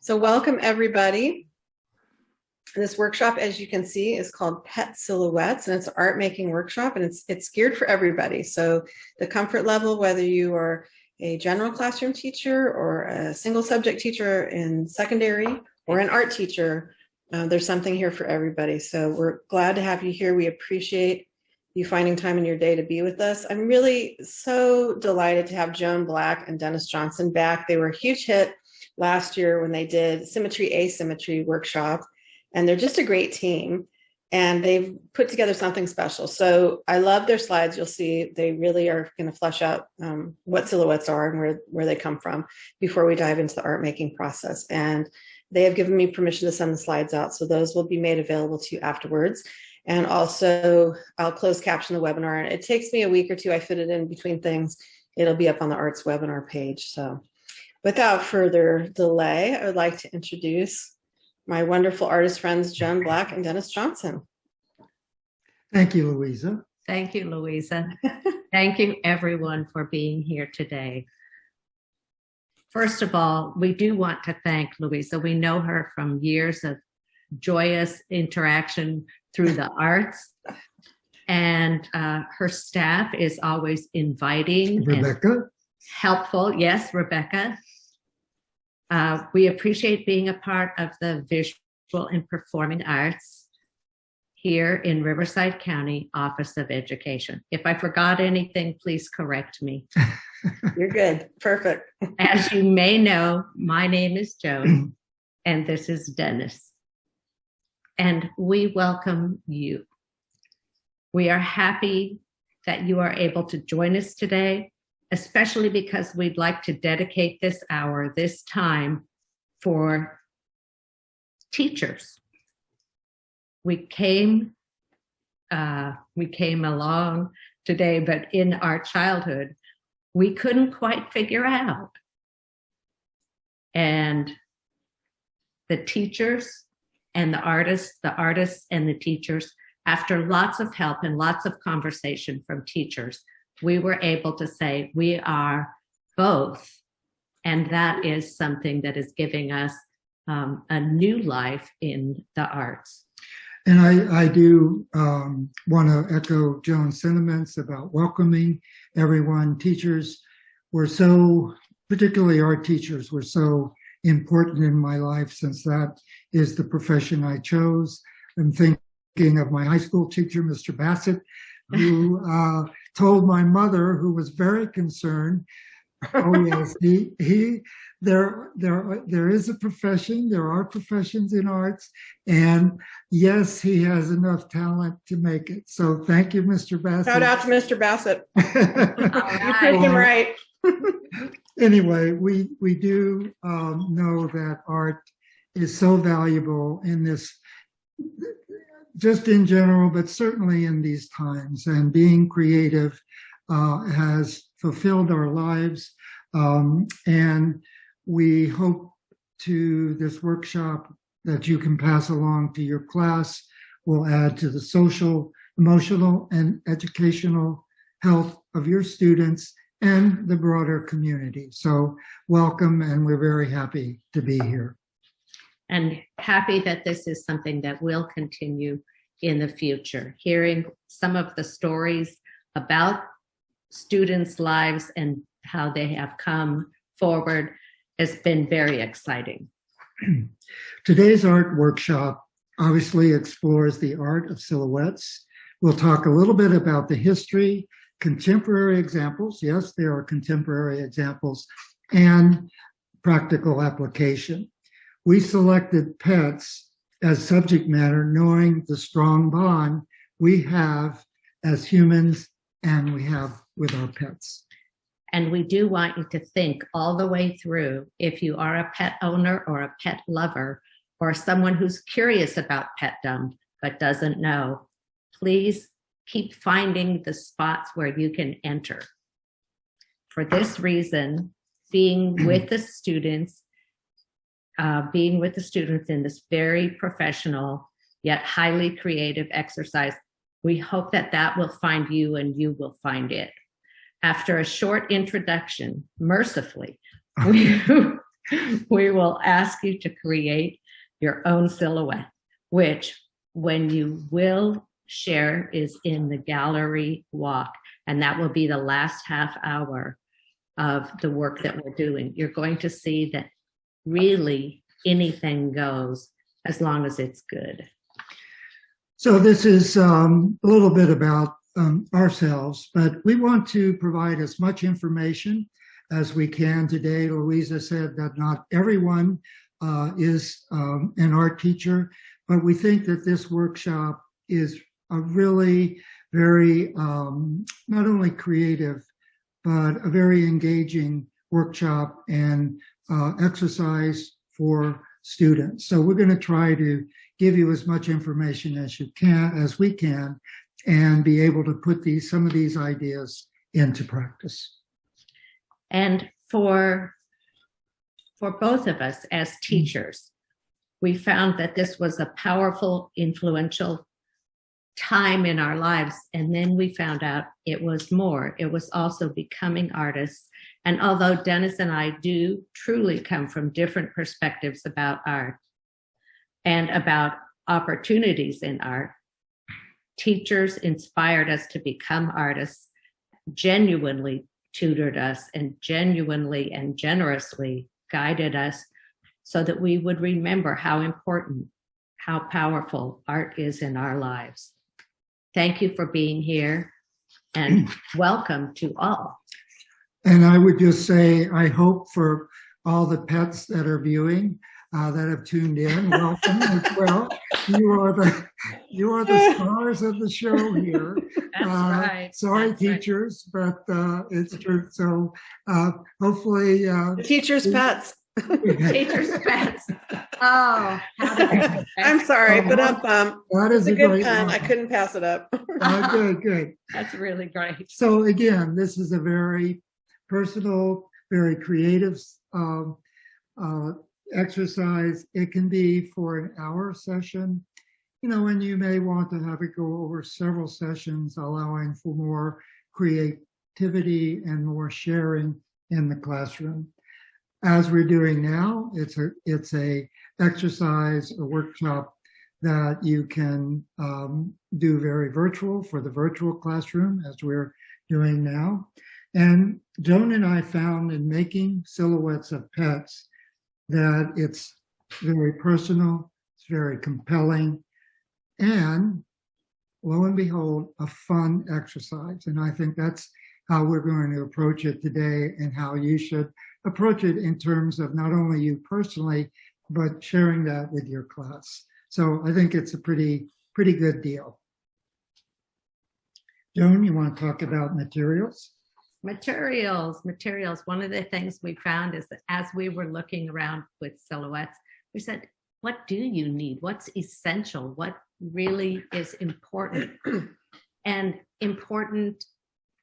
So welcome everybody. This workshop, as you can see, is called Pet Silhouettes, and it's an art making workshop, and it's geared for everybody. So the comfort level, whether you are a general classroom teacher or a single subject teacher in secondary or an art teacher, there's something here for everybody. So we're glad to have you here. We appreciate you finding time in your day to be with us. I'm really so delighted to have Joan Black and Dennis Johnson back. They were a huge hit last year when they did Symmetry Asymmetry workshop, and they're just a great team, and they've put together something special. So I love their slides. You'll see they really are going to flesh out what silhouettes are and where they come from before we dive into the art making process. And they have given me permission to send the slides out, so those will be made available to you afterwards. And also I'll close caption the webinar, and it takes me a week or two. I fit it in between things. It'll be up on the arts webinar page. So without further delay, I would like to introduce my wonderful artist friends, Joan Black and Dennis Johnson. Thank you, Louisa. Thank you, Louisa. Thank you, everyone, for being here today. First of all, we do want to thank Louisa. We know her from years of joyous interaction through the arts, and her staff is always inviting. Rebecca. And helpful. Yes, Rebecca. We appreciate being a part of the visual and performing arts here in Riverside County Office of Education. If I forgot anything, please correct me. You're good. Perfect. As you may know, my name is Joan, and this is Dennis. And we welcome you. We are happy that you are able to join us today, especially because we'd like to dedicate this hour, this time, for teachers. We came along today, but in our childhood, we couldn't quite figure out. And the teachers and the artists and the teachers, after lots of help and lots of conversation from teachers, we were able to say we are both. And that is something that is giving us a new life in the arts. And I do want to echo Joan's sentiments about welcoming everyone. Teachers were so, particularly art teachers, were so important in my life, since that is the profession I chose. I'm thinking of my high school teacher, Mr. Bassett, who told my mother, who was very concerned, oh yes, there is a profession, there are professions in arts, and yes, he has enough talent to make it. So thank you, Mr. Bassett. Shout out to Mr. Bassett. You proved him right. Anyway, we do know that art is so valuable in this, just in general, but certainly in these times, and being creative has fulfilled our lives. And we hope to this workshop that you can pass along to your class will add to the social, emotional, and educational health of your students and the broader community. So welcome, and we're very happy to be here. And happy that this is something that will continue in the future. Hearing some of the stories about students' lives and how they have come forward has been very exciting. Today's art workshop obviously explores the art of silhouettes. We'll talk a little bit about the history, contemporary examples, yes, there are contemporary examples, and practical application. We selected pets as subject matter, knowing the strong bond we have as humans and we have with our pets. And we do want you to think all the way through, if you are a pet owner or a pet lover or someone who's curious about petdom but doesn't know, please keep finding the spots where you can enter. For this reason, being with the students in this very professional yet highly creative exercise, we hope that that will find you and you will find it. After a short introduction, mercifully, we will ask you to create your own silhouette, which when you will share is in the gallery walk. And that will be the last half hour of the work that we're doing. You're going to see that really anything goes as long as it's good. So this is a little bit about ourselves, but we want to provide as much information as we can today. Louisa said that not everyone is an art teacher, but we think that this workshop is a really very not only creative, but a very engaging workshop and exercise for students. So we're going to try to give you as much information as we can, and be able to put some of these ideas into practice. And for both of us as teachers, we found that this was a powerful, influential time in our lives. And then we found out it was more. It was also becoming artists. And although Dennis and I do truly come from different perspectives about art and about opportunities in art, teachers inspired us to become artists, genuinely tutored us, and genuinely and generously guided us so that we would remember how important, how powerful art is in our lives. Thank you for being here, and welcome to all. And I would just say, I hope for all the pets that are viewing, that have tuned in, welcome as well. You are the stars of the show here. That's right. Sorry, That's teachers, right. But it's true. So hopefully, The teacher's pets. Teachers' pets. Oh, how did I I'm sorry, but that is it's a good great pun. one. I couldn't pass it up. Good. That's really great. So again, this is a very personal, very creative exercise. It can be for an hour session, and you may want to have it go over several sessions, allowing for more creativity and more sharing in the classroom. As we're doing now, it's a exercise, a workshop that you can do very virtual for the virtual classroom, as we're doing now. And Joan and I found in making silhouettes of pets that it's very personal, it's very compelling, and lo and behold, a fun exercise. And I think that's how we're going to approach it today, and how you should approach it in terms of not only you personally, but sharing that with your class. So I think it's a pretty good deal. Joan, you want to talk about materials? Materials. One of the things we found is that as we were looking around with silhouettes, we said, what do you need? What's essential? What really is important? And important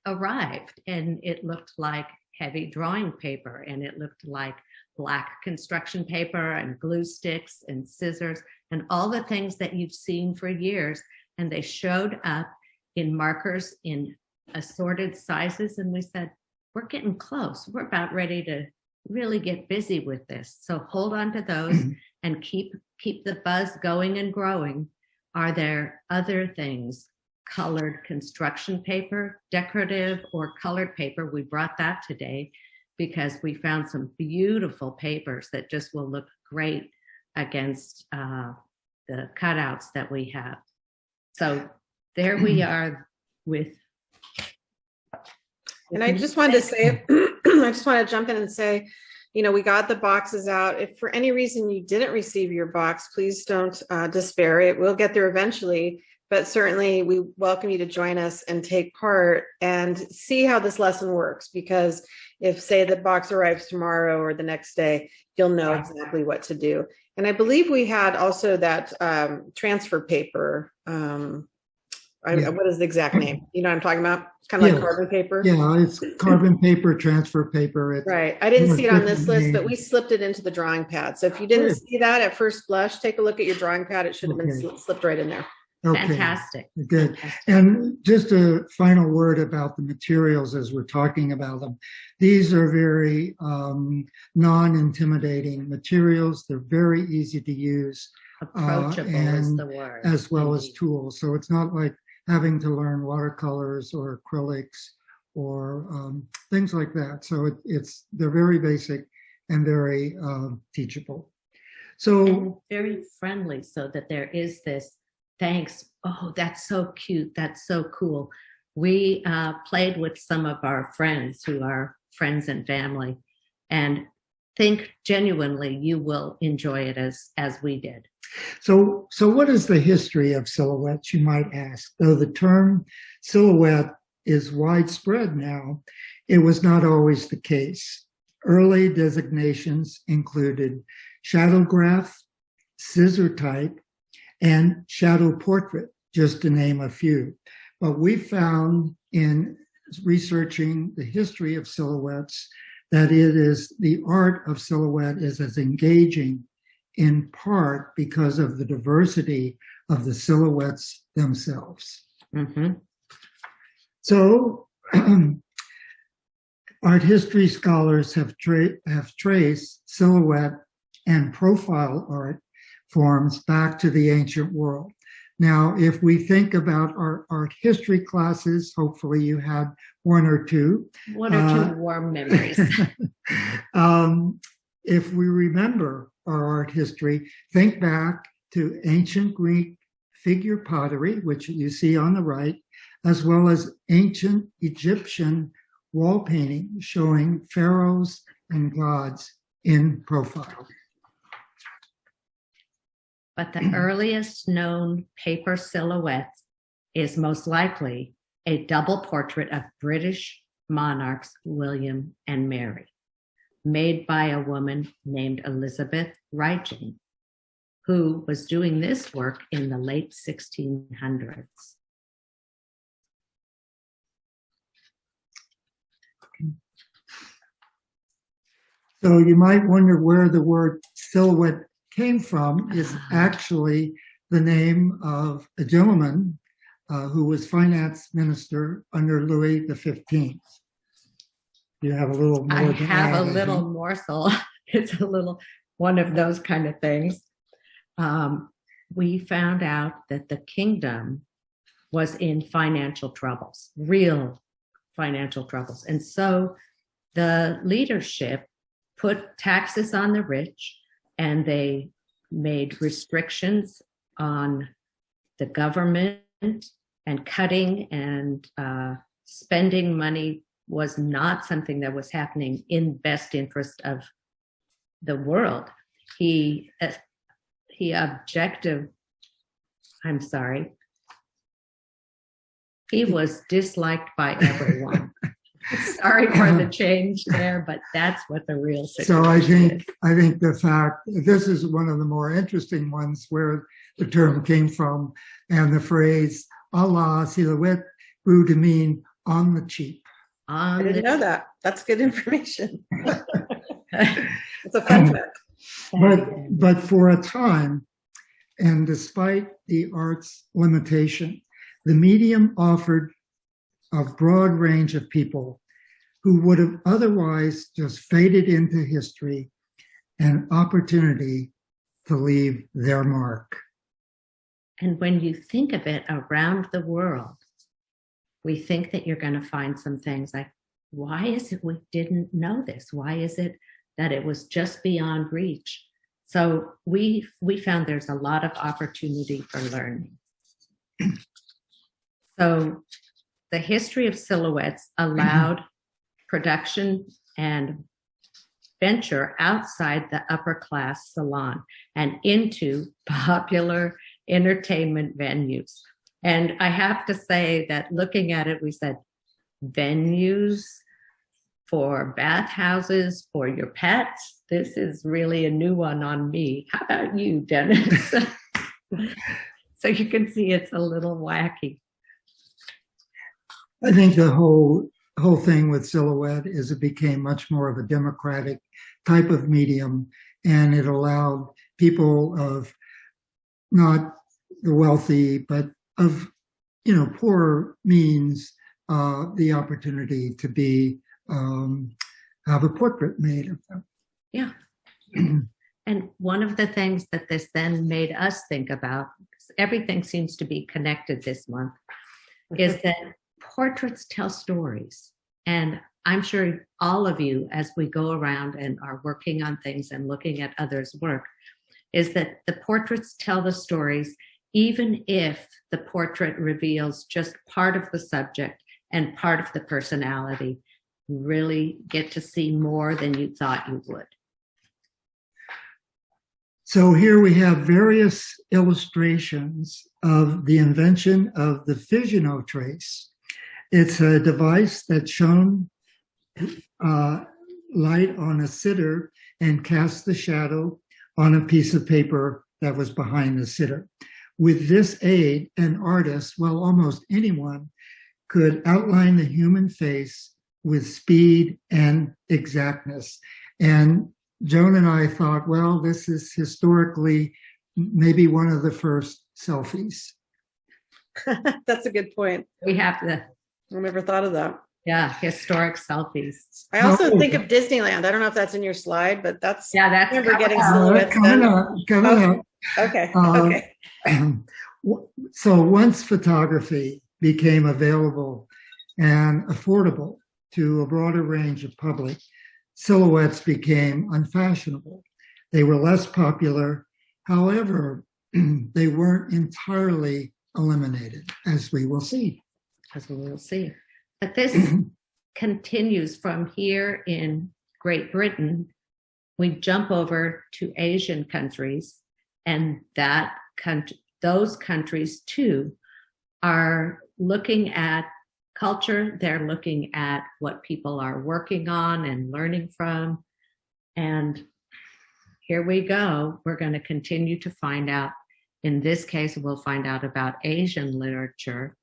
arrived, and it looked like heavy drawing paper, and it looked like black construction paper and glue sticks and scissors and all the things that you've seen for years. And they showed up in markers in assorted sizes, and we said, we're getting close. We're about ready to really get busy with this. So hold on to those and keep the buzz going and growing. Are there other things? Colored construction paper, decorative or colored paper. We brought that today because we found some beautiful papers that just will look great against the cutouts that we have. So there we are with. And I just wanted to say, I just want to jump in and say, we got the boxes out. If for any reason you didn't receive your box, please don't despair. It will get there eventually. But certainly we welcome you to join us and take part and see how this lesson works. Because if, say, the box arrives tomorrow or the next day, you'll know exactly what to do. And I believe we had also that transfer paper. What is the exact name? You know what I'm talking about? It's kind of like carbon paper. Yeah, it's carbon paper, transfer paper. Right. I didn't see it on this list, but we slipped it into the drawing pad. So if you didn't see that at first blush, take a look at your drawing pad. It should have been slipped right in there. Okay. Fantastic. Good. Fantastic. And just a final word about the materials as we're talking about them. These are very non-intimidating materials. They're very easy to use. Approachable is and the word. as well as indeed. tools. So it's not like having to learn watercolors or acrylics or things like that. So they're very basic and very teachable. So And very friendly, so that there is this thanks. Oh, that's so cute. That's so cool. We played with some of our friends who are friends and family, and think genuinely you will enjoy it as we did. So what is the history of silhouettes, you might ask? Though the term silhouette is widespread now, it was not always the case. Early designations included shadowgraph, scissor type, and shadow portrait, just to name a few. But we found in researching the history of silhouettes that the art of silhouette is as engaging in part because of the diversity of the silhouettes themselves. Mm-hmm. So art history scholars have traced silhouette and profile art forms back to the ancient world. Now, if we think about our art history classes, hopefully you had one or two. One or two warm memories. If we remember our art history, think back to ancient Greek figure pottery, which you see on the right, as well as ancient Egyptian wall painting showing pharaohs and gods in profile. But the earliest known paper silhouette is most likely a double portrait of British monarchs William and Mary, made by a woman named Elizabeth Rigden, who was doing this work in the late 1600s. So you might wonder where the word silhouette came from. Is actually the name of a gentleman who was finance minister under Louis XV. You have a little more. I have a little morsel. It's a little one of those kind of things. We found out that the kingdom was in financial troubles, real financial troubles. And so the leadership put taxes on the rich, and they made restrictions on the government, and cutting and spending money was not something that was happening in best interest of the world. He was disliked by everyone. Sorry for the change there, but that's what the real situation So is. I think the fact, this is one of the more interesting ones where the term came from, and the phrase "a la silhouette" grew to mean on the cheap. I didn't know that. That's good information. It's a fun fact. But for a time, and despite the art's limitation, the medium offered a broad range of people who would have otherwise just faded into history an opportunity to leave their mark. And when you think of it around the world, we think that you're going to find some things like, why is it we didn't know this? Why is it that it was just beyond reach? So we found there's a lot of opportunity for learning. So the history of silhouettes allowed production and venture outside the upper class salon and into popular entertainment venues. And I have to say that looking at it, we said venues for bathhouses, for your pets. This is really a new one on me. How about you, Dennis? So you can see it's a little wacky. I think the whole thing with silhouette is it became much more of a democratic type of medium, and it allowed people of not the wealthy, but of, poorer means, the opportunity to be, have a portrait made of them. Yeah. And one of the things that this then made us think about, everything seems to be connected this month, is that portraits tell stories. And I'm sure all of you, as we go around and are working on things and looking at others' work, is that the portraits tell the stories, even if the portrait reveals just part of the subject and part of the personality. You really get to see more than you thought you would. So here we have various illustrations of the invention of the Physionotrace. It's a device that shone light on a sitter and cast the shadow on a piece of paper that was behind the sitter. With this aid, an artist, well, almost anyone, could outline the human face with speed and exactness. And Joan and I thought, well, this is historically maybe one of the first selfies. That's a good point. We have the, I never thought of that. yeah, historic selfies. I also think of Disneyland. I don't know if that's in your slide, but that's, Yeah, that's I remember getting coming silhouettes coming then. up, coming up. Okay, Okay. okay. So once photography became available and affordable to a broader range of public, silhouettes became unfashionable. They were less popular. However, they weren't entirely eliminated, as we will see. As we will see. But this continues from here in Great Britain. We jump over to Asian countries, and those countries too are looking at culture. They're looking at what people are working on and learning from. And here we go. We're going to continue to find out. In this case, we'll find out about Asian literature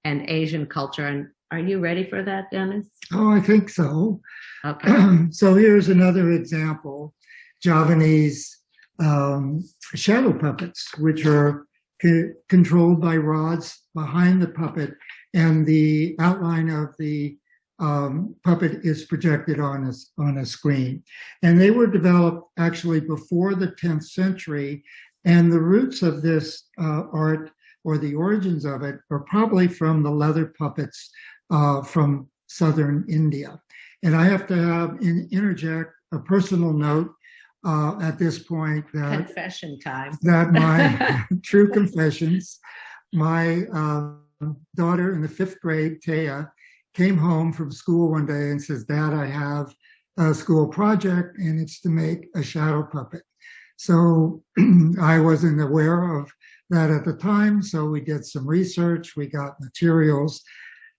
and Asian culture. And are you ready for that, Dennis? Oh, I think so. Okay. So here's another example, Javanese shadow puppets, which are controlled by rods behind the puppet, and the outline of the puppet is projected on a screen. And they were developed actually before the 10th century, and the roots of this art, or the origins of it, are probably from the leather puppets from southern India. And I have to interject a personal note at this point that Confession time. that my true confessions, my daughter in the 5th grade, Taya, came home from school one day and says, "Dad, I have a school project and it's to make a shadow puppet." So I wasn't aware of that at the time. So we did some research, we got materials.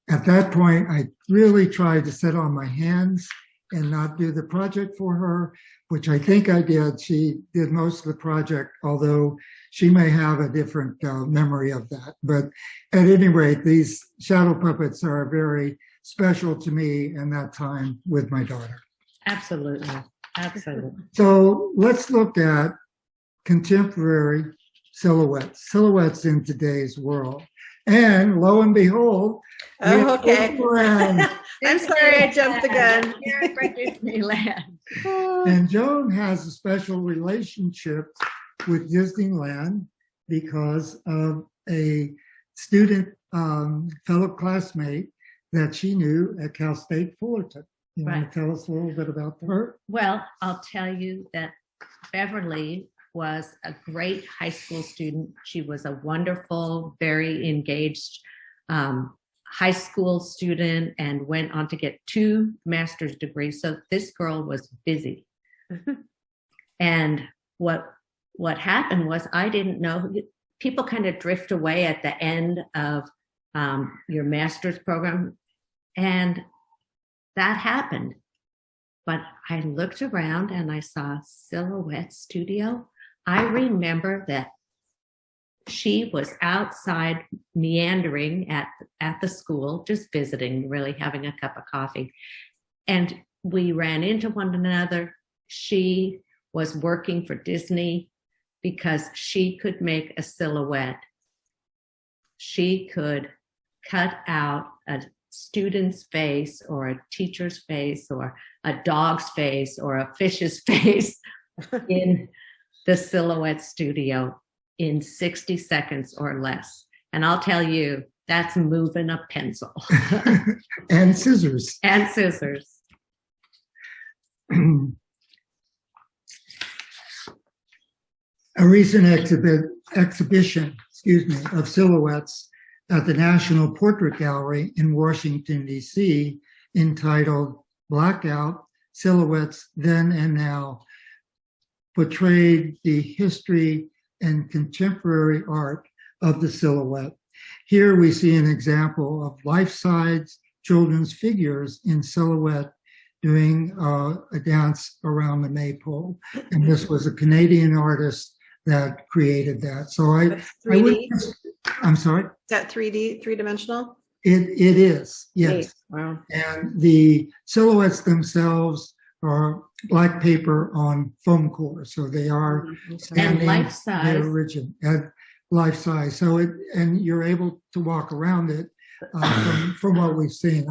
At that point, I really tried to sit on my hands and not do the project for her, which I think I did. She did most of the project, although she may have a different memory of that. But at any rate, these shadow puppets are very special to me in that time with my daughter. Absolutely. Absolutely. So let's look at contemporary silhouettes in today's world. And lo and behold, Oh, okay. Disneyland. I'm sorry, I jumped the gun. Here for Disneyland. And Joan has a special relationship with Disneyland because of a student fellow classmate that she knew at Cal State Fullerton. You want Right. to tell us a little bit about her? Well, I'll tell you that Beverly was a great high school student. She was a wonderful, very engaged high school student and went on to get 2 master's degrees. So this girl was busy. And what happened was, I didn't know, people kind of drift away at the end of your master's program. And that happened. But I looked around and I saw Silhouette Studio. I remember that she was outside meandering at the school, just visiting, really having a cup of coffee. And we ran into one another. She was working for Disney. because she could make a silhouette. She could cut out a student's face or a teacher's face or a dog's face or a fish's face in the Silhouette Studio in 60 seconds or less. And I'll tell you, that's moving a pencil. And scissors. And scissors. A recent exhibition, of silhouettes at the National Portrait Gallery in Washington, D.C., entitled Blackout: Silhouettes Then and Now, portrayed the history and contemporary art of the silhouette. Here we see an example of life-size children's figures in silhouette doing a dance around the maypole. And this was a Canadian artist that created that. So I'm sorry? Is that 3D, three-dimensional? It is, yes. Neat. Wow. And the silhouettes themselves are black paper on foam core. So they are standing life size. They're rigid and life size. So and you're able to walk around it from what we've seen.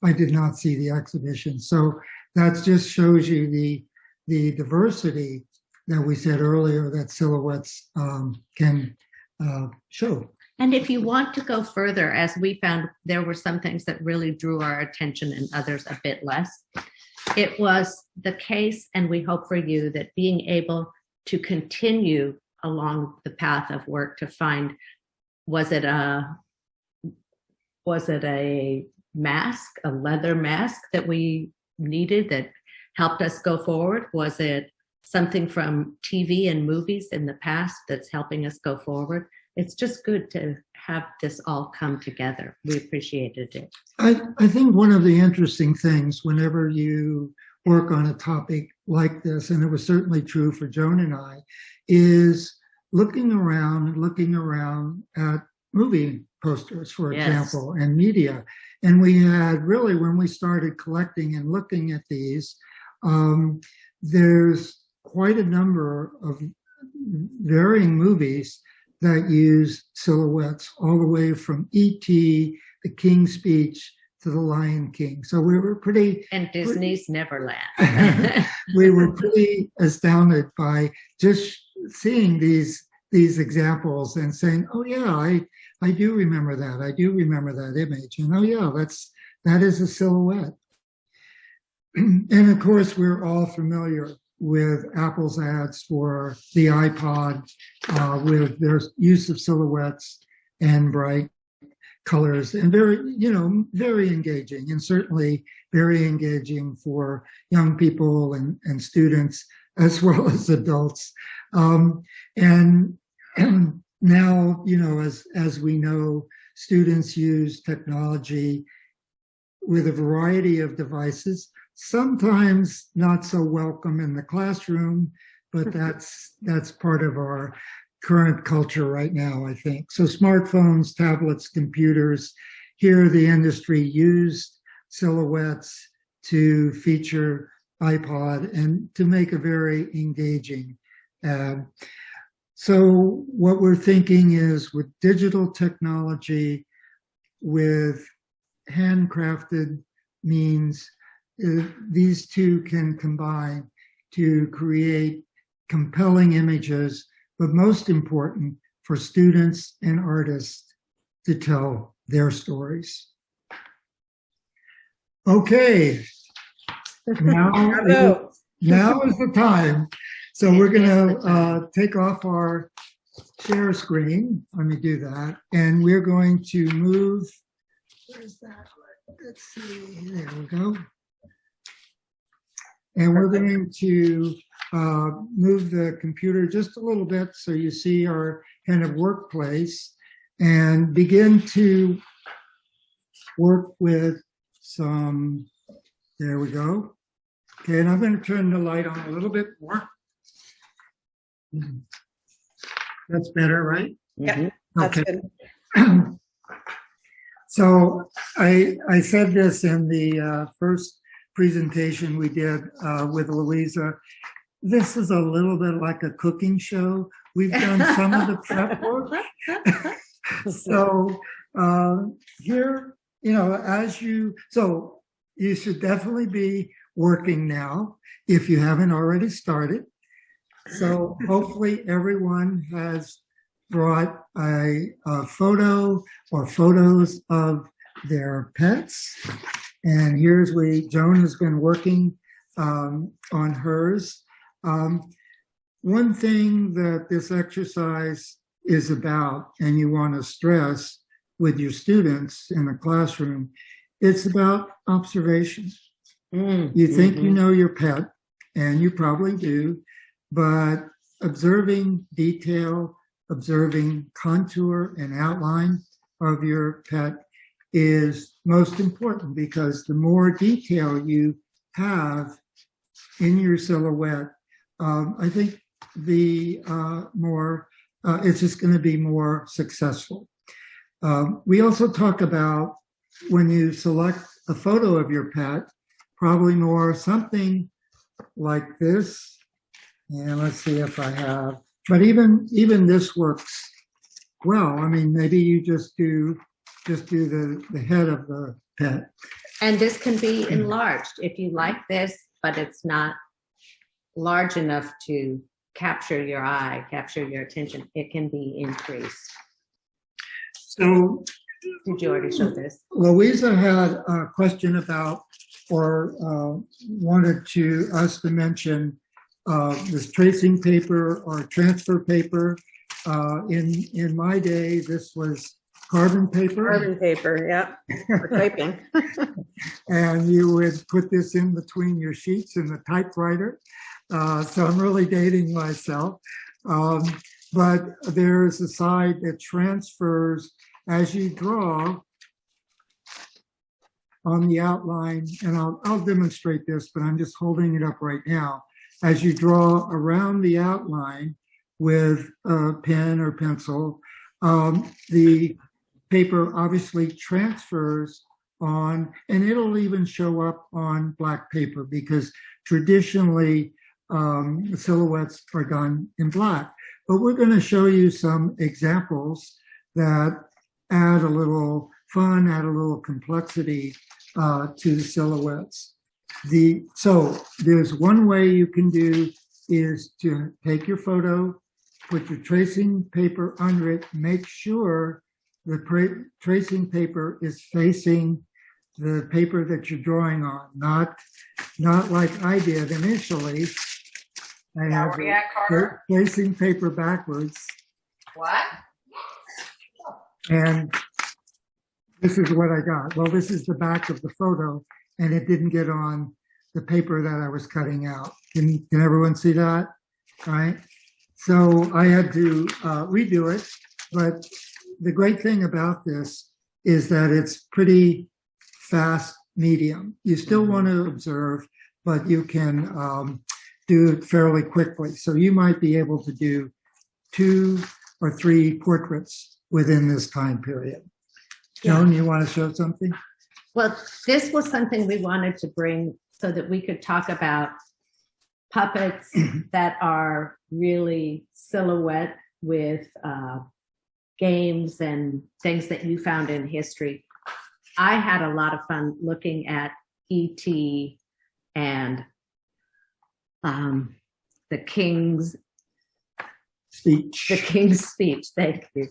I did not see the exhibition. So that just shows you the diversity that we said earlier that silhouettes can show. And if you want to go further, as we found, there were some things that really drew our attention and others a bit less. It was the case, and we hope for you, that being able to continue along the path of work to find, was it a mask, a leather mask that we needed that helped us go forward? Was it something from TV and movies in the past that's helping us go forward? It's just good to have this all come together. We appreciated it. I think one of the interesting things whenever you work on a topic like this, and it was certainly true for Joan and I, is looking around at movie posters, for example, and media. And we had really, when we started collecting and looking at these, there's quite a number of varying movies that use silhouettes, all the way from E.T., The King's Speech, to The Lion King. So we were and Disney's Neverland. We were pretty astounded by just seeing these examples and saying, oh yeah, I do remember that. I do remember that image. And oh yeah, that is a silhouette. And of course, we're all familiar with Apple's ads for the iPod, with their use of silhouettes and bright colors, and very engaging, and certainly very engaging for young people and students as well as adults. And now, as we know, students use technology with a variety of devices, sometimes not so welcome in the classroom, but that's part of our current culture right now, I think. So smartphones, tablets, computers, here the industry used silhouettes to feature iPod and to make a very engaging ad. So what we're thinking is, with digital technology, with handcrafted means, these two can combine to create compelling images, but most important, for students and artists to tell their stories. Okay, now is the time. So we're going to take off our share screen. Let me do that. And we're going to move. Where's that? Let's see. There we go. And we're going to move the computer just a little bit so you see our kind of workplace, and begin to work with some, there we go. Okay, and I'm going to turn the light on a little bit more. That's better, right? Yeah, that's okay. Good. So I said this in the first presentation we did with Louisa. this is a little bit like a cooking show. We've done some of the prep work. So here, so you should definitely be working now if you haven't already started. So hopefully everyone has brought a photo or photos of their pets. And here's Joan has been working on hers. One thing that this exercise is about, and you want to stress with your students in the classroom, it's about observation. You think you know your pet, and you probably do, but observing detail, observing contour and outline of your pet is most important, because the more detail you have in your silhouette, I think the more it's just going to be more successful. We also talk about, when you select a photo of your pet, probably more something like this. And let's see if I have, but even this works well. I mean, maybe you just do the head of the pet. And this can be enlarged if you like this, but it's not large enough to capture your eye, capture your attention. It can be increased. So, did you already show this? Louisa had a question about, or wanted us to mention this tracing paper or transfer paper. In my day, this was carbon paper. Carbon paper, yep, for typing. And you would put this in between your sheets in the typewriter. So I'm really dating myself. But there's a side that transfers as you draw on the outline, and I'll demonstrate this, but I'm just holding it up right now. As you draw around the outline with a pen or pencil, the paper obviously transfers on, and it'll even show up on black paper, because traditionally silhouettes are done in black. But we're going to show you some examples that add a little fun, add a little complexity to the silhouettes. So there's one way you can do is to take your photo, put your tracing paper under it, make sure the tracing paper is facing the paper that you're drawing on, not like I did initially. I have the tracing paper backwards. What? And this is what I got. Well, this is the back of the photo, and it didn't get on the paper that I was cutting out. Can everyone see that? All right. So I had to redo it. But the great thing about this is that it's pretty fast medium. You still want to observe, but you can do it fairly quickly. So you might be able to do 2 or 3 portraits within this time period. Joan, you want to show something? Well, this was something we wanted to bring so that we could talk about puppets that are really silhouette with games and things that you found in history. I had a lot of fun looking at E.T. and the King's Speech. The King's Speech, thank you.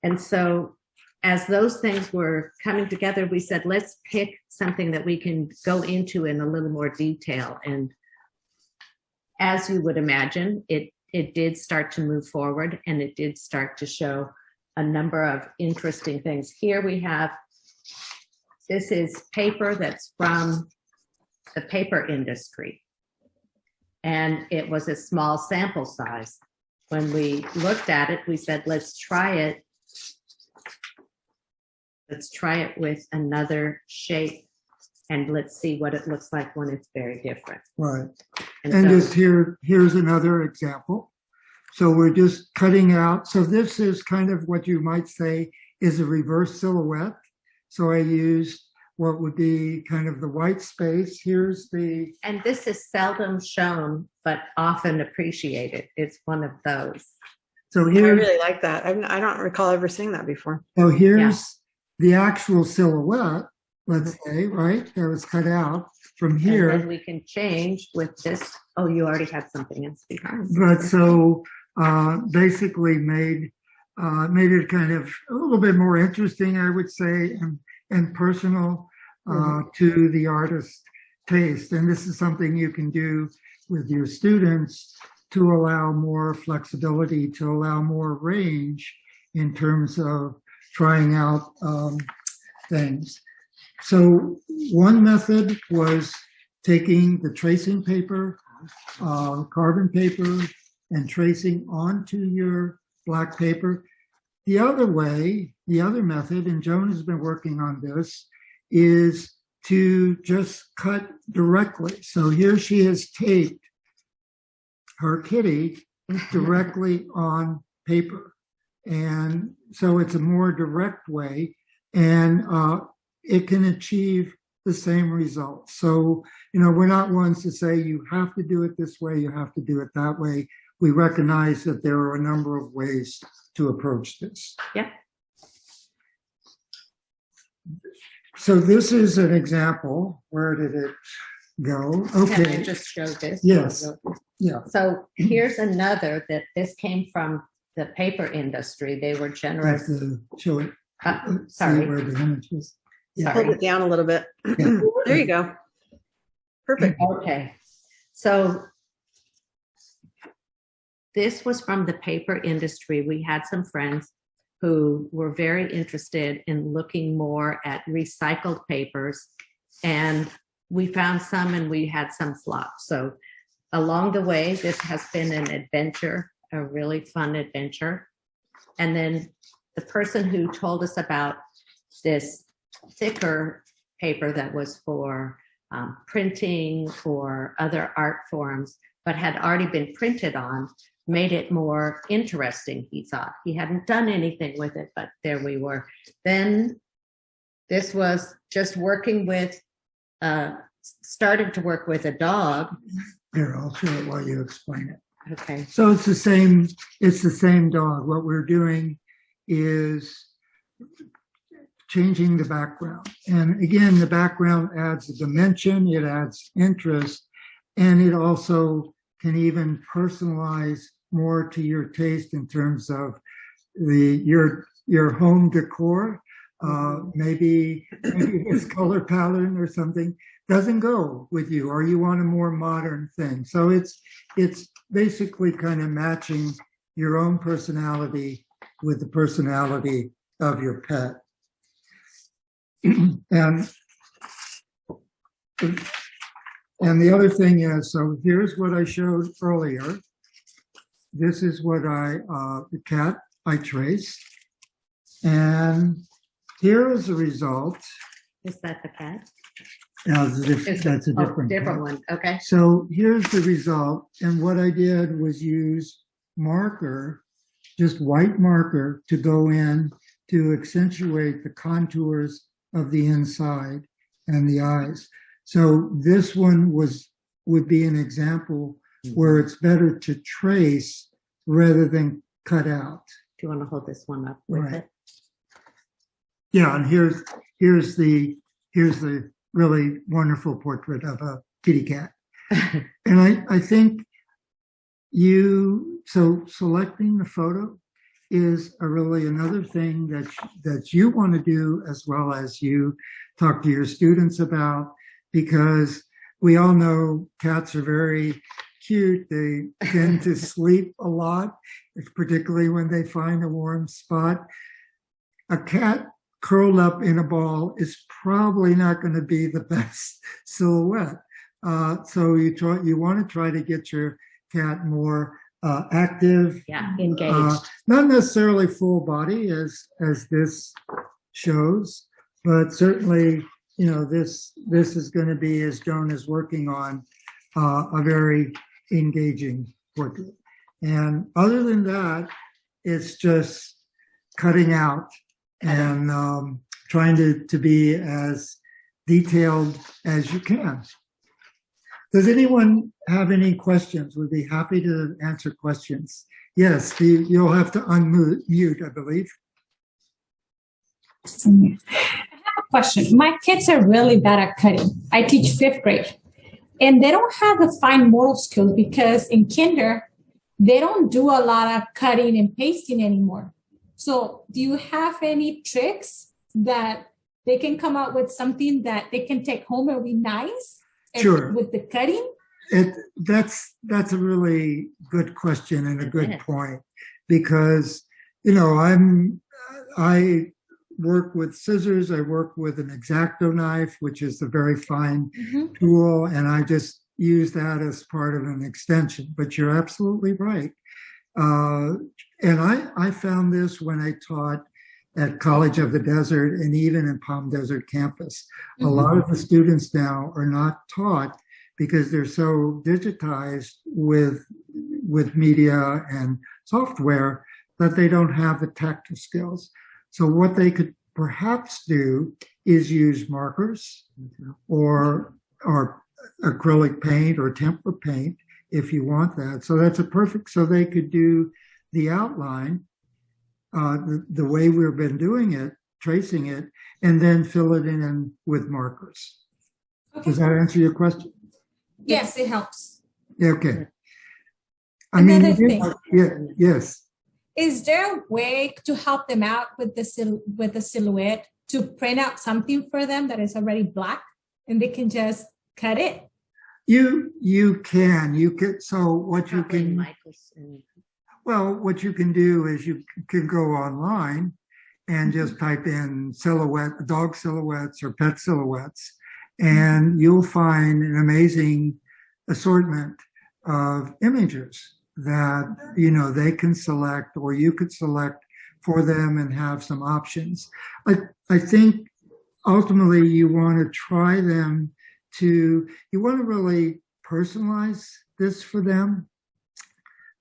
And so as those things were coming together, we said, let's pick something that we can go into in a little more detail. And as you would imagine, it did start to move forward, and it did start to show a number of interesting things. Here we have, this is paper that's from the paper industry. And it was a small sample size. When we looked at it, we said, let's try it. Let's try it with another shape, and let's see what it looks like when it's very different. Right. And And so, just here's another example. So we're just cutting out. So this is kind of what you might say is a reverse silhouette. So I used what would be kind of the white space. Here's the, And this is seldom shown, but often appreciated. It's one of those. so I here's, really like that. I don't recall ever seeing that before. so here's the actual silhouette, let's say, right? That was cut out from And here. then we can change with this. Oh, you already had something else behind. But so basically made it kind of a little bit more interesting, I would say, and personal to the artist taste. And this is something you can do with your students to allow more flexibility, to allow more range in terms of trying out things. So one method was taking the tracing paper, carbon paper, and tracing onto your black paper. The other way, the other method, and Joan has been working on this, is to just cut directly. So here she has taped her kitty directly on paper. And so it's a more direct way, and it can achieve the same results. So, we're not ones to say you have to do it this way, you have to do it that way. We recognize that there are a number of ways to approach this. Yeah. So this is an example. Where did it go? Can I Okay. just show this? Yes. Yeah. So here's another that this came from the paper industry. They were I have generous. to show it. See Sorry. where the image is. Yeah. Hold it down a little bit. Yeah. There you go. Perfect. Okay. So this was from the paper industry. We had some friends who were very interested in looking more at recycled papers, and we found some and we had some flops. So along the way, this has been an adventure, a really fun adventure. And then the person who told us about this thicker paper that was for printing or other art forms, but had already been printed on, made it more interesting, he thought. He hadn't done anything with it, but there we were. Then this was just working with, started to work with a dog. Here, I'll show it while you explain it. Okay. So it's the same dog. What we're doing is changing the background. And again, the background adds a dimension, it adds interest, and it also can even personalize more to your taste in terms of your home decor. Maybe this color pattern or something doesn't go with you, or you want a more modern thing. So it's basically kind of matching your own personality with the personality of your pet. And the other thing is, so here's what I showed earlier. This is what the cat I traced. And here is the result. Is that the cat? That's a different different one. Okay. So here's the result. And what I did was use marker, just white marker, to go in to accentuate the contours of the inside and the eyes. So this one would be an example where it's better to trace rather than cut out. Do you want to hold this one up with Right. it? Yeah, and here's the really wonderful portrait of a kitty cat. And I think selecting the photo is really another thing that you want to do, as well as you talk to your students about, because we all know cats are very cute. They tend to sleep a lot, particularly when they find a warm spot. A cat curled up in a ball is probably not going to be the best silhouette. So you want to try to get your cat more active. Yeah, engaged. Not necessarily full body as this shows, but certainly, this is going to be, as Joan is working on, a very engaging portrait. And other than that, it's just cutting out and trying to be as detailed as you can. Does anyone have any questions? We'd be happy to answer questions. Yes, you'll have to unmute, I believe. I have a question. My kids are really bad at cutting. I teach fifth grade, and they don't have the fine motor skills because in kinder, they don't do a lot of cutting and pasting anymore. So do you have any tricks that they can come up with something that they can take home and be nice? Sure. With the cutting? That's a really good question and a good point, because I work with scissors. I work with an X-Acto knife, which is a very fine tool, and I just use that as part of an extension. But you're absolutely right. And I found this when I taught at College of the Desert and even in Palm Desert campus. A lot of the students now are not taught because they're so digitized with media and software that they don't have the tactile skills. So what they could perhaps do is use markers or acrylic paint or tempera paint if you want that. So that's so they could do the outline the way we've been doing it, tracing it, and then fill it in with markers. Okay. Does that answer your question? Yes, it helps. Okay. Another thing. Yes. Is there a way to help them out with the silhouette to print out something for them that is already black and they can just cut it? You can. So what you can. Well, what you can do is you can go online and just type in dog silhouettes or pet silhouettes, and you'll find an amazing assortment of images that, they can select, or you could select for them and have some options. I think ultimately you want to try them you want to really personalize this for them.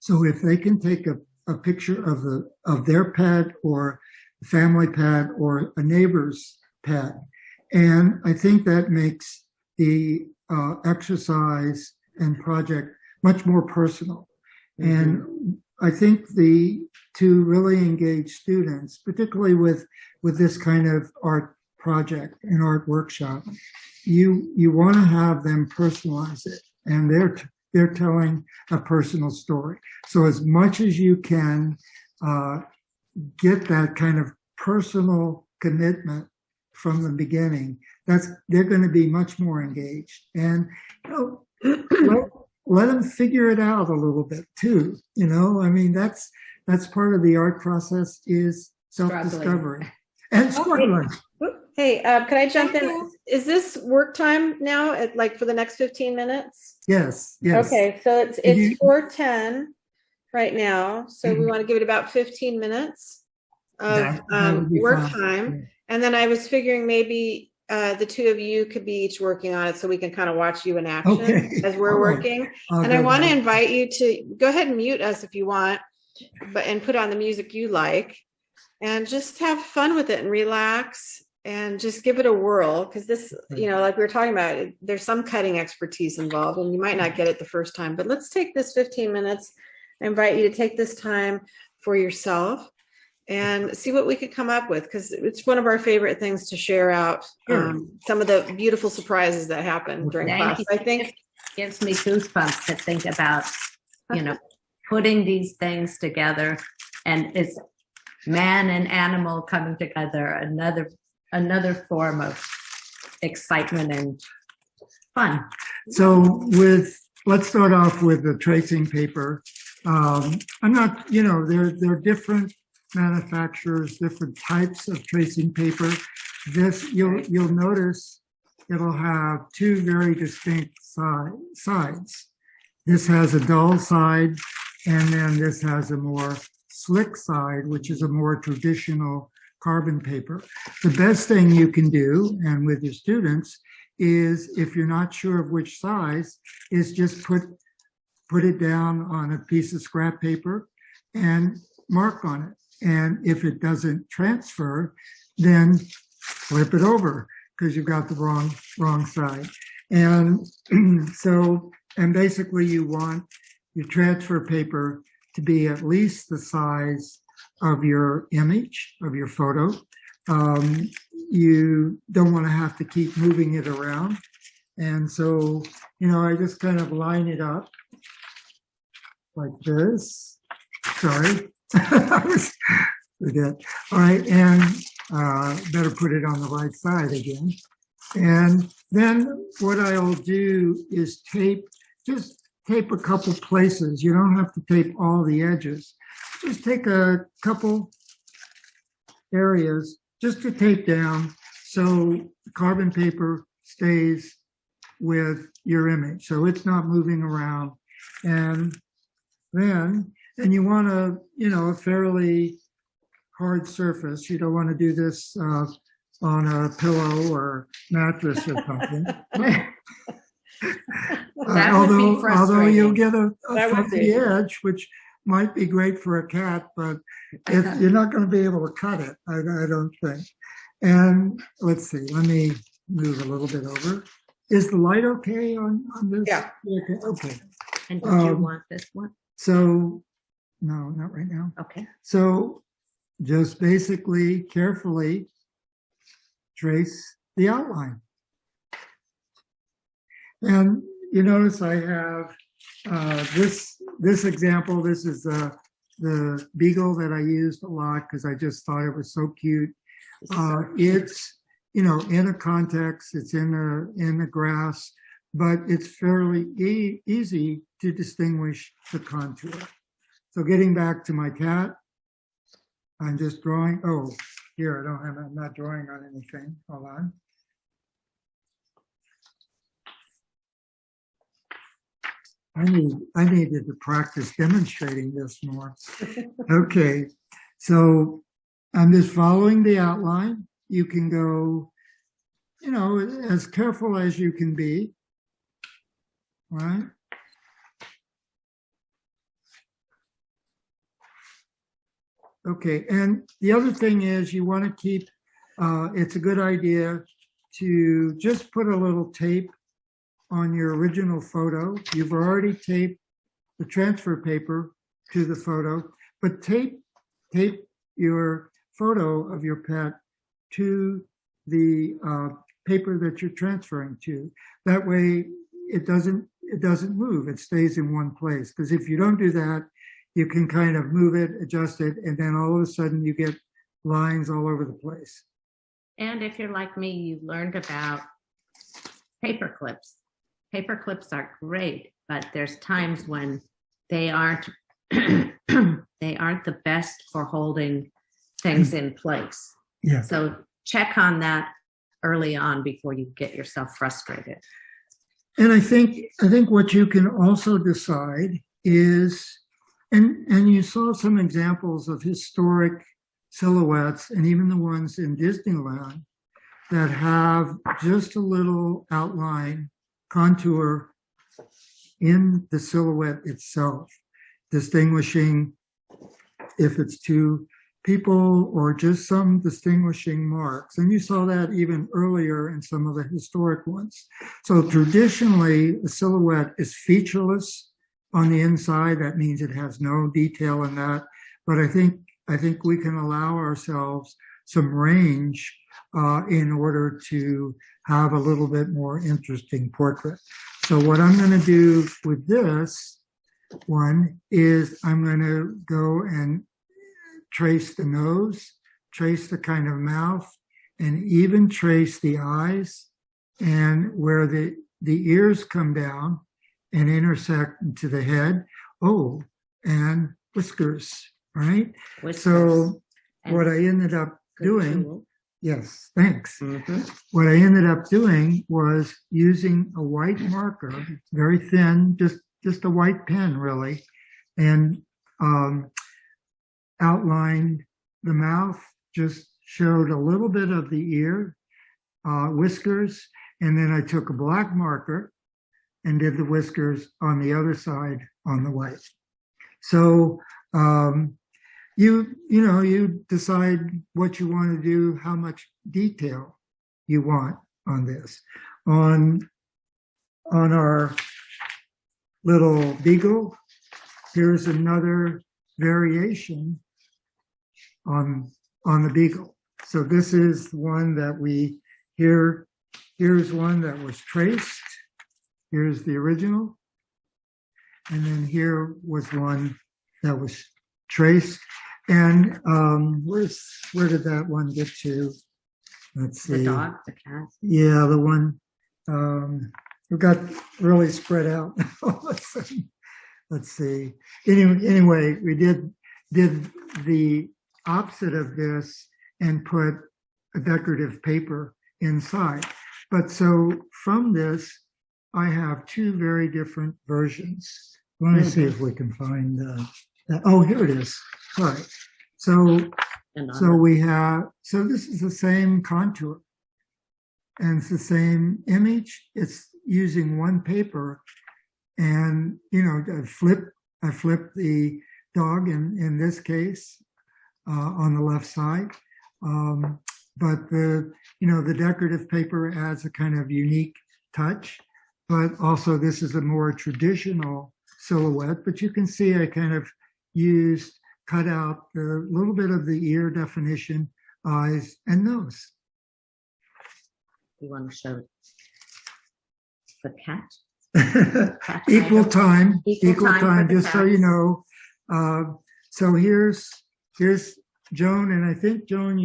So if they can take a picture of their pet or family pet or a neighbor's pet, and I think that makes the exercise and project much more personal. And I think to really engage students, particularly with this kind of art project and art workshop, you want to have them personalize it, and they're telling a personal story. So as much as you can get that kind of personal commitment from the beginning, they're going to be much more engaged. And let them figure it out a little bit too. That's part of the art process, is self-discovery and struggling. Hey, can I jump in? Is this work time now for the next 15 minutes? Yes. Okay, so it's 4:10 right now. So we want to give it about 15 minutes of work time. And then I was figuring maybe the two of you could be each working on it so we can kind of watch you in action as we're working. And I want to invite you to go ahead and mute us if you want, and put on the music you like, and just have fun with it and relax. And just give it a whirl, because this, like we were talking about, there's some cutting expertise involved, and you might not get it the first time. But let's take this 15 minutes. I invite you to take this time for yourself and see what we could come up with, because it's one of our favorite things to share out some of the beautiful surprises that happen during class. I think it gives me goosebumps to think about, putting these things together, and it's man and animal coming together, another form of excitement and fun. So let's start off with the tracing paper. I'm not, there are different manufacturers, different types of tracing paper. This, you'll notice it'll have two very distinct sides. This has a dull side, and then this has a more slick side, which is a more traditional carbon paper. The best thing you can do, and with your students, is if you're not sure of which size, is just put it down on a piece of scrap paper and mark on it. And if it doesn't transfer, then flip it over, because you've got the wrong side. And so, and basically you want your transfer paper to be at least the size of your image, of your photo. You don't want to have to keep moving it around. And so, I just kind of line it up like this. Sorry. Forget. All right. And better put it on the right side again. And then what I'll do is just tape a couple places. You don't have to tape all the edges. Just take a couple areas just to tape down so the carbon paper stays with your image. So it's not moving around. And you want a fairly hard surface. You don't want to do this on a pillow or mattress or something. That would be Although frustrating. you'll get a That would fuzzy be. edge, which might be great for a cat, but you're not going to be able to cut it, I don't think. And let's see, let me move a little bit over. Is the light okay on this? Yeah. Okay. And did you Um, want this one? So, no, not right now. Okay. So just basically carefully trace the outline. And you notice I have this example. This is the beagle that I used a lot because I just thought it was so cute. It's in a context. It's in the grass, but it's fairly easy to distinguish the contour. So getting back to my cat, I'm just drawing. Oh, here I'm not drawing on anything. Hold on. I needed to practice demonstrating this more. Okay, so I'm just following the outline. You can go, as careful as you can be, right? Okay, and the other thing is you want to keep, it's a good idea to just put a little tape on your original photo. You've already taped the transfer paper to the photo, but tape your photo of your pet to the paper that you're transferring to. That way it doesn't move, it stays in one place. Because if you don't do that, you can kind of move it, adjust it, and then all of a sudden you get lines all over the place. And if you're like me, you learned about paper clips. Paper clips are great, but there's times when they aren't they aren't the best for holding things in place. Yeah. So check on that early on before you get yourself frustrated. And I think what you can also decide is, and you saw some examples of historic silhouettes and even the ones in Disneyland that have just a little outline contour in the silhouette itself, distinguishing if it's two people or just some distinguishing marks. And you saw that even earlier in some of the historic ones. So traditionally, a silhouette is featureless on the inside. That means it has no detail in that. But I think we can allow ourselves some range in order to have a little bit more interesting portrait. So what I'm going to do with this one is I'm going to go and trace the nose, trace the kind of mouth, and even trace the eyes and where the ears come down and intersect into the head. Oh, and whiskers, right? Whiskers. So And what I ended up good doing, tool. yes, thanks. Mhm. What I ended up doing was using a white marker, very thin, just a white pen really, and outlined the mouth, just showed a little bit of the ear, whiskers, and then I took a black marker and did the whiskers on the other side on the white. So you decide what you want to do, how much detail you want on this. On our little beagle, here's another variation on the beagle. So this is one that here's one that was traced. Here's the original. And then here was one that was traced. And where did that one get to? Let's see. The dog, the cat. Yeah, the one it got really spread out. Let's see. Anyway, we did the opposite of this and put a decorative paper inside. But so from this, I have two very different versions. Let me see if we can find that. Oh, here it is. Sorry. So this is the same contour and it's the same image. It's using one paper, and I flip the dog in this case on the left side. But the decorative paper adds a kind of unique touch, but also this is a more traditional silhouette. But you can see I kind of cut out a little bit of the ear definition, eyes, and nose. You want to show the cat? Equal time, Equal time for the just so you cats. know. So here's Joan, and I think Joan,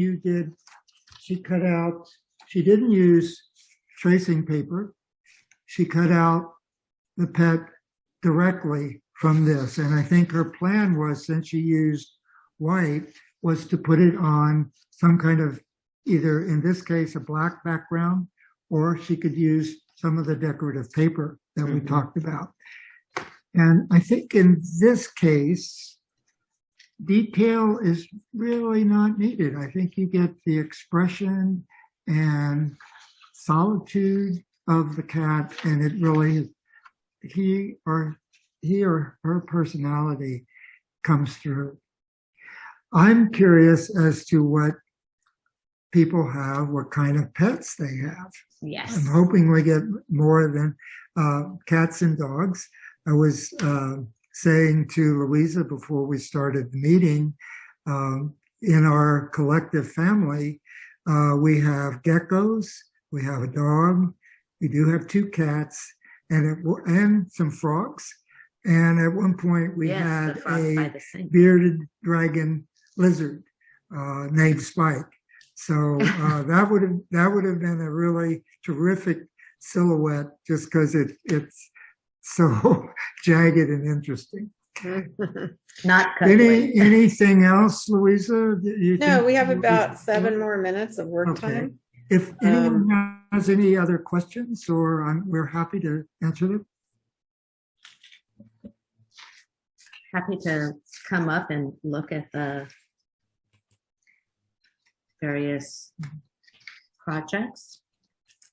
she cut out, she didn't use tracing paper. She cut out the pet directly from this. And I think her plan was, since she used white, was to put it on some kind of, either in this case, a black background, or she could use some of the decorative paper that we talked about. And I think in this case, detail is really not needed. I think you get the expression and solitude of the cat, and it really, he or her personality comes through. I'm curious as to what people have, what kind of pets they have. Yes. I'm hoping we get more than cats and dogs. I was saying to Louisa before we started the meeting, in our collective family, we have geckos, we have a dog, we do have 2 cats, and some frogs. And at one point we had a bearded dragon lizard named Spike. So that would have been a really terrific silhouette, just because it's so jagged and interesting. Not cutting. Anything else, Louisa? No, we have about 7 more minutes of work time. If anyone has any other questions, or we're happy to answer them. Happy to come up and look at the various projects.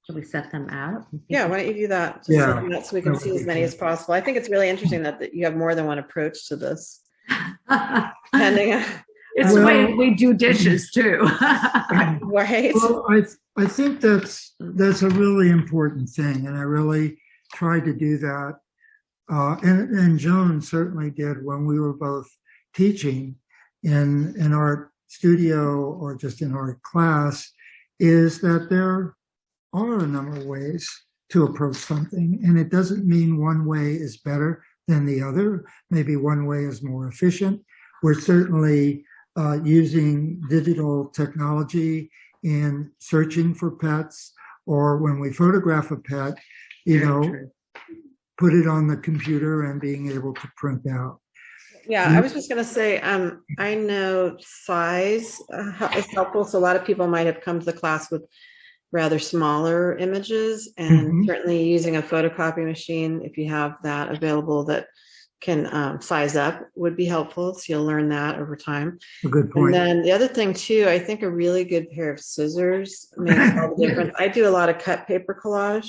Should we set them out? Yeah, why don't you do that? Yeah. So we can see as many as possible. I think it's really interesting that you have more than one approach to this. Depending on, It's the way we do dishes too. right? Well, I think that's a really important thing, and I really tried to do that. And Joan certainly did when we were both teaching in our studio or just in our class, is that there are a number of ways to approach something, and it doesn't mean one way is better than the other. Maybe one way is more efficient. We're certainly using digital technology in searching for pets, or when we photograph a pet, put it on the computer and being able to print out. Yeah, I was just going to say, I know size is helpful. So a lot of people might have come to the class with rather smaller images, and certainly using a photocopy machine, if you have that available that can size up, would be helpful. So you'll learn that over time. A good point. And then the other thing too, I think a really good pair of scissors makes all the difference. I do a lot of cut paper collage,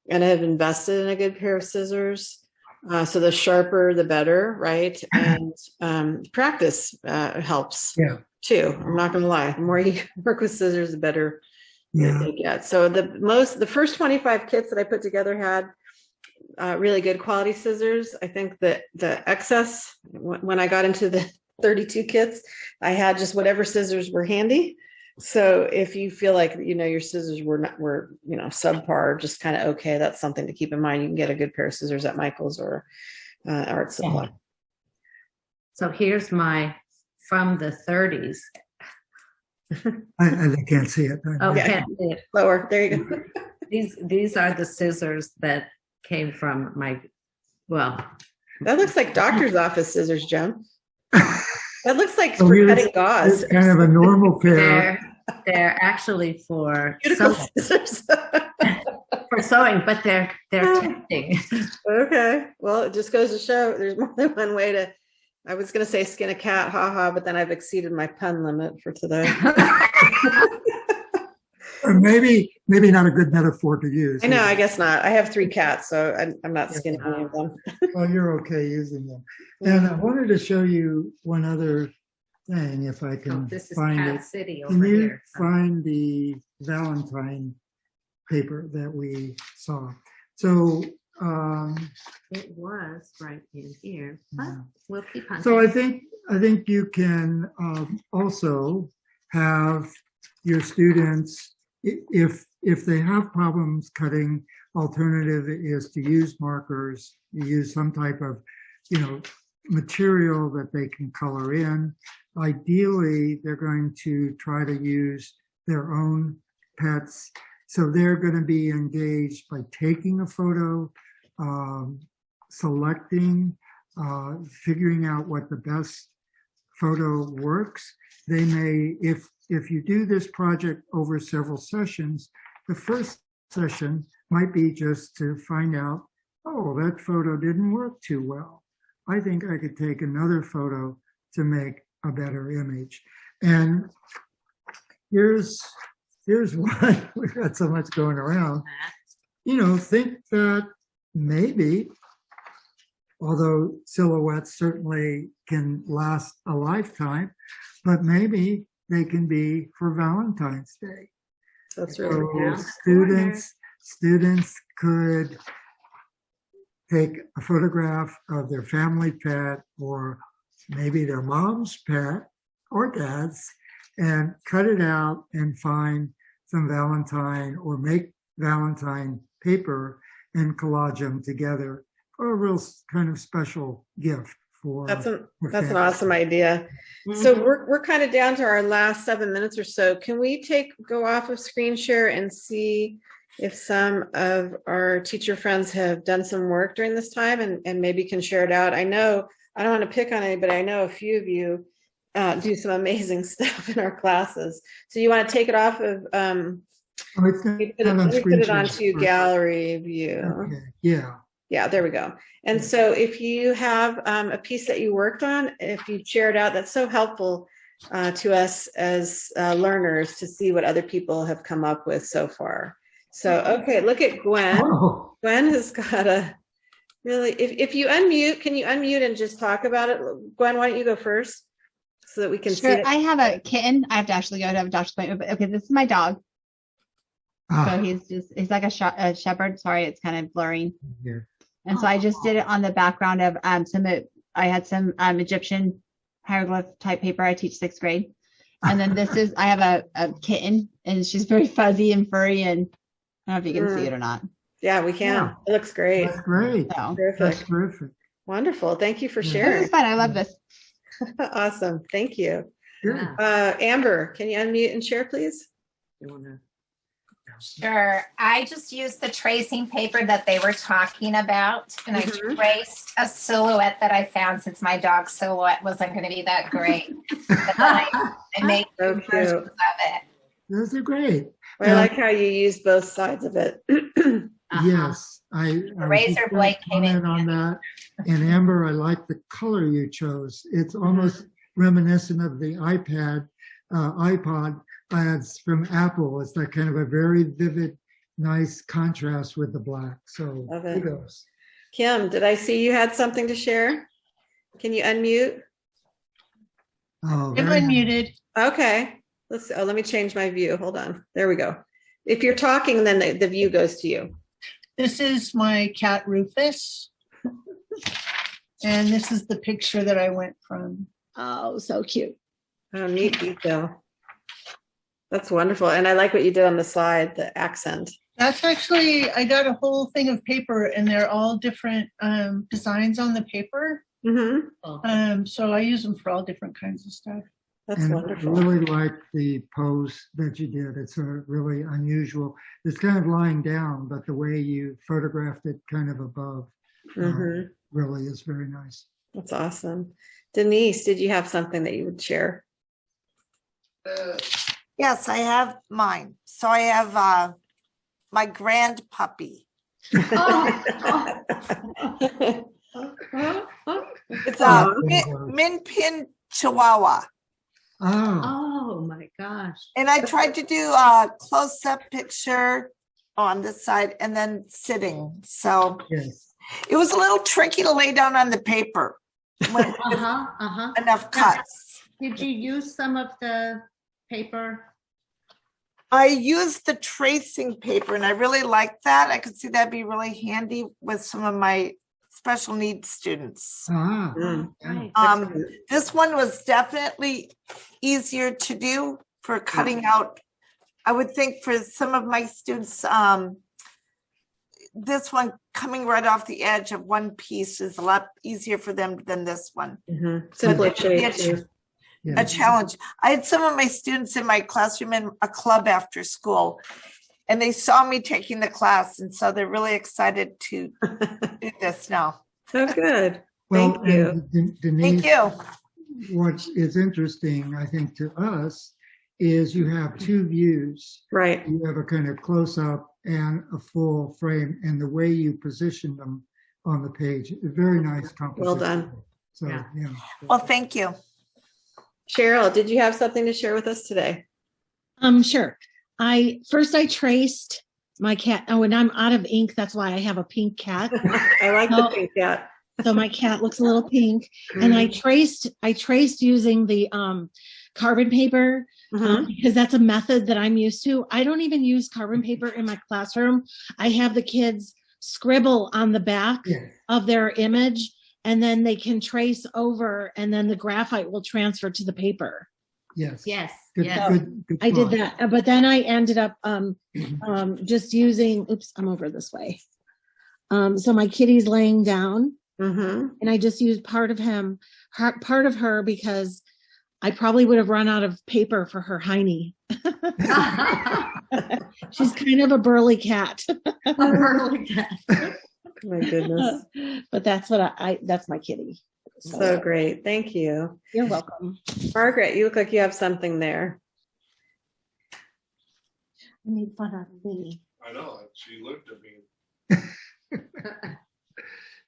and I've invested in a good pair of scissors. So the sharper, the better, right? And practice helps too. I'm not going to lie. The more you work with scissors, the better Yeah. they get. So the first 25 kits that I put together had really good quality scissors. I think that the excess, when I got into the 32 kits, I had just whatever scissors were handy. So if you feel like, your scissors were subpar, just kind of okay, that's something to keep in mind. You can get a good pair of scissors at Michael's or Art Supply. So here's my from the 30s. I can't see it. Oh, Yeah. can't see it. Lower, there you go. These are the scissors that came from That looks like doctor's office scissors, Jim. That looks like So for here's- cutting gauze. It's kind of a normal pair. they're actually for Cuticle sewing, scissors. but they're tempting. Okay, well, it just goes to show there's more than one way to, I was going to say skin a cat, haha, but then I've exceeded my pun limit for today. Or maybe not a good metaphor to use. I know, I guess not. I have 3 cats, so I'm not skinning any of them. Well, you're okay using them. And I wanted to show you one other thing, if I Oh, can this is find Cat it. City Can over you here. find the Valentine paper that we saw? So, It was right in here, but Yeah. we'll keep on. so I think you can also have your students, if they have problems cutting, alternative is to use markers, use some type of, material that they can color in. Ideally, they're going to try to use their own pets. So they're going to be engaged by taking a photo, selecting, figuring out what the best photo works. They may, if you do this project over several sessions, the first session might be just to find out, oh, that photo didn't work too well. I think I could take another photo to make a better image. And here's what, we've got so much going around. Think that maybe, although silhouettes certainly can last a lifetime, but maybe they can be for Valentine's Day. That's really So cool. students could take a photograph of their family pet, or maybe their mom's pet or dad's, and cut it out and find some Valentine, or make Valentine paper and collage them together for a real kind of special gift for. That's an family. awesome idea. So we're kind of down to our last 7 minutes or so. Can we go off of screen share and see if some of our teacher friends have done some work during this time and maybe can share it out? I know, I don't want to pick on anybody. I know a few of you do some amazing stuff in our classes. So you want to take it off of, let me put it onto gallery view. Okay. Yeah. Yeah, there we go. And so if you have a piece that you worked on, if you share it out, that's so helpful to us as learners to see what other people have come up with so far. So, okay, look at Gwen. Oh, Gwen has got a really, if you unmute, can you unmute and just talk about it? Gwen, why don't you go first so that we can see Sure. it? I have a kitten. I have to actually go to a doctor's appointment. But okay, this is my dog. So he's like a shepherd. Sorry, it's kind of blurring. here. And so I just did it on the background of I had some Egyptian hieroglyph type paper. I teach 6th grade. And then I have a kitten, and she's very fuzzy and furry, and I don't know if you can see it or not. Yeah, we can. Yeah. It looks great. That's great. So That's Terrific. terrific. Wonderful. Thank you for Yeah. this sharing. is fun. I love this. Awesome. Thank you. Good. Amber, can you unmute and share, please? Sure. I just used the tracing paper that they were talking about, and I Mhm. traced a silhouette that I found, since my dog's silhouette wasn't going to be that great. But then I made So two cute. versions of it. Those are great. I Yeah. like how you use both sides of it. Yes, I was razor just blade gonna came in comment on that. And Amber, I like the color you chose. It's almost reminiscent of the iPod ads from Apple. It's that kind of a very vivid, nice contrast with the black. So Love it. kudos. Kim, did I see you had something to share? Can you unmute? Oh, I'm very nice. unmuted. Okay. Let me change my view. Hold on. There we go. If you're talking, then the view goes to you. This is my cat Rufus. And this is the picture that I went from. Oh, so cute. Oh, neat detail. That's wonderful. And I like what you did on the slide, the accent. That's actually, I got a whole thing of paper and they're all different designs on the paper. Mm-hmm. So I use them for all different kinds of stuff. That's And I wonderful. really like the pose that you did. It's a really unusual. It's kind of lying down, but the way you photographed it kind of above Mhm. really is very nice. That's awesome. Denise, did you have something that you would share? Yes, I have mine. So I have my grand puppy. It's a Min Pin Chihuahua. Oh, Oh my gosh. And I tried to do a close-up picture on this side and then sitting. So yes. it was a little tricky to lay down on the paper with enough cuts. Did you use some of the paper? I used the tracing paper and I really like that. I could see that'd be really handy with some of my special needs students. Ah, Mm. yeah. This one was definitely easier to do for cutting out. I would think for some of my students, this one coming right off the edge of one piece is a lot easier for them than this one. Mhm. Simpler But it- shape too. Yeah. A challenge. I had some of my students in my classroom in a club after school, and they saw me taking the class, and so they're really excited to do this now. So good. Well, Thank you. and Thank Denise, you. what is interesting, I think, to us is you have two views. Right. You have a kind of close up and a full frame, and the way you position them on the page, a very nice composition. Well done. So, Yeah. yeah. Well, thank you. Cheryl, did you have something to share with us today? Sure. I traced my cat. Oh, and I'm out of ink. That's why I have a pink cat. I like the Oh. pink cat. So my cat looks a little pink. And I traced using the carbon paper Mhm. because that's a method that I'm used to. I don't even use carbon paper in my classroom. I have the kids scribble on the back Yeah. of their image, and then they can trace over, and then the graphite will transfer to the paper. Yes. Yes. Good, Yes. good I did thought. that, but then I ended up just using. Oops, I'm over this way. So my kitty's laying down, Mhm. and I just used part of part of her, because I probably would have run out of paper for her hiney. She's kind of a burly cat, My goodness. but that's what that's my kitty. So great. Thank you. You're welcome. Margaret, you look like you have something there. I made fun of me. I know, she looked at me.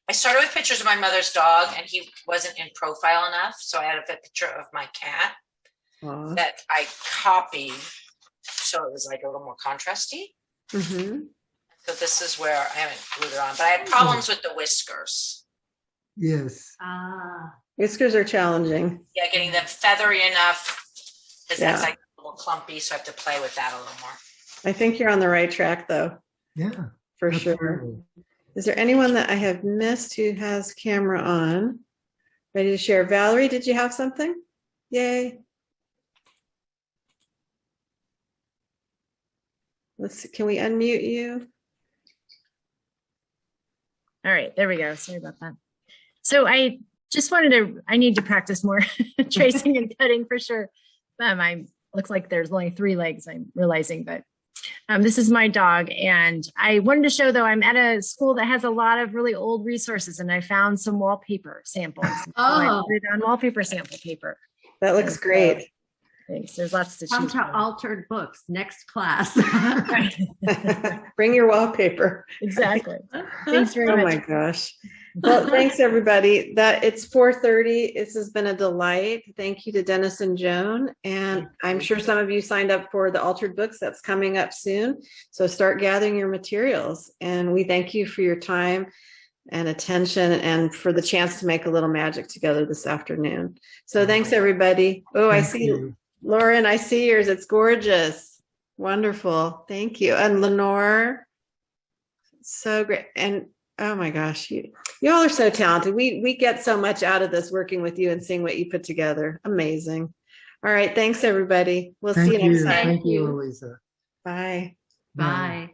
I started with pictures of my mother's dog and he wasn't in profile enough. So I added a picture of my cat Aw. that I copied. So it was like a little more contrasty. Mhm. So this is where I haven't glued it on, but I had problems with the whiskers. Yes. Whiskers are challenging. Yeah, getting them feathery enough because that's Yeah. like a little clumpy. So I have to play with that a little more. I think you're on the right track though, Yeah. for sure. absolutely. Is there anyone that I have missed who has camera on? Ready to share? Valerie, did you have something? Yay. Let's see, can we unmute you? All right, there we go. Sorry about that. So I just I need to practice more tracing and cutting for sure. I looks like there's only 3 legs, I'm realizing, but this is my dog. And I wanted to show, though, I'm at a school that has a lot of really old resources, and I found some wallpaper samples. So I Oh. put it on wallpaper sample paper. That looks great. Thanks. There's lots to Come choose to from. Altered Books next class. Bring your wallpaper. Exactly. Thanks very Oh much. my gosh. Well, thanks everybody. It's 4:30. This has been a delight. Thank you to Dennis and Joan. And I'm sure some of you signed up for the Altered Books that's coming up soon. So start gathering your materials. And we thank you for your time and attention and for the chance to make a little magic together this afternoon. So thanks everybody. Oh, I Thank see you. Lauren, I see yours. It's gorgeous. Wonderful. Thank you. And Lenore, so great. And oh my gosh, you all are so talented. We get so much out of this working with you and seeing what you put together. Amazing. All right. Thanks, everybody. We'll see you next time. Thank you, Elisa. Bye. Bye.